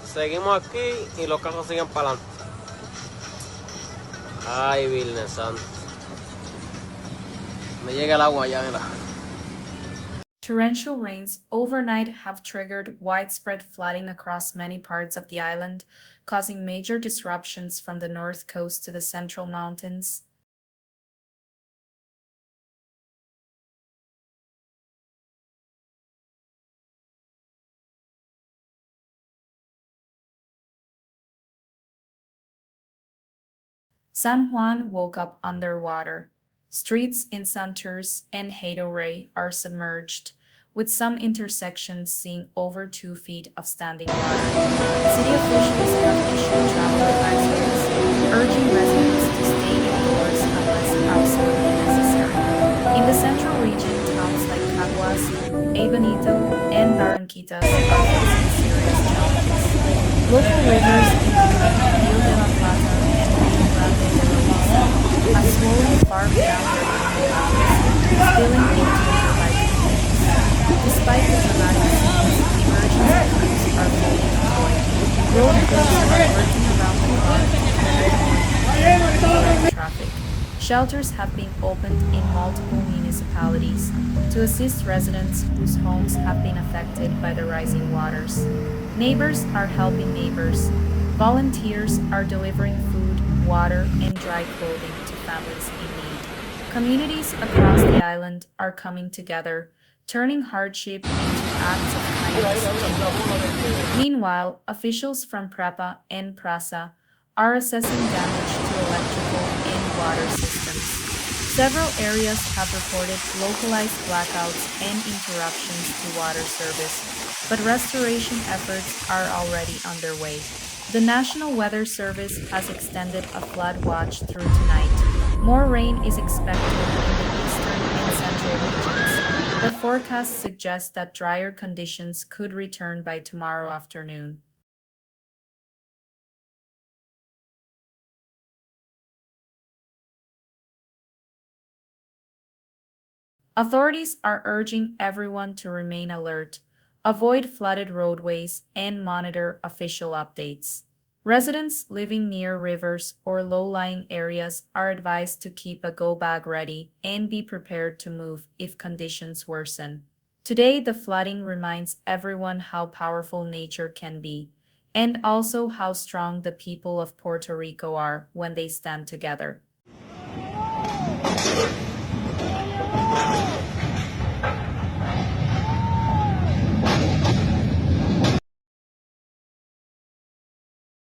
Seguimos aquí y los carros siguen para adelante. Ay, Virgen Santo. Me llega el agua ya, mira. Torrential rains overnight have triggered widespread flooding across many parts of the island, causing major disruptions from the north coast to the central mountains. San Juan woke up underwater. Streets in Santurce and Hato are submerged, with some intersections seeing over 2 feet of standing water. City officials have issued travel advisories, urging residents to stay indoors unless absolutely necessary. In the central region, towns like Caguas, Benito, and Barranquitas are facing serious challenges. Local rivers, including Rio de la Plata and Rio Grande de la Mesa, have swollen far beyond their normal levels, spilling into nearby communities. Despite the dramatic scenes, emergency crews are fully deployed. Road crews are working around the clock to direct traffic. Shelters have been opened in multiple municipalities to assist residents whose homes have been affected by the rising waters. Neighbors are helping neighbors. Volunteers are delivering food, water, and dry clothing to families in need. Communities across the island are coming together, turning hardship into acts of kindness and hope. Meanwhile, officials from Prepa and Prasa are assessing damage to electrical and water systems. Several areas have reported localized blackouts and interruptions to water service, but restoration efforts are already underway. The National Weather Service has extended a flood watch through tonight. More rain is expected in the eastern and central regions, but forecasts suggest that drier conditions could return by tomorrow afternoon. Authorities are urging everyone to remain alert, avoid flooded roadways, and monitor official updates. Residents living near rivers or low-lying areas are advised to keep a go bag ready and be prepared to move if conditions worsen. Today, the flooding reminds everyone how powerful nature can be, and also how strong the people of Puerto Rico are when they stand together.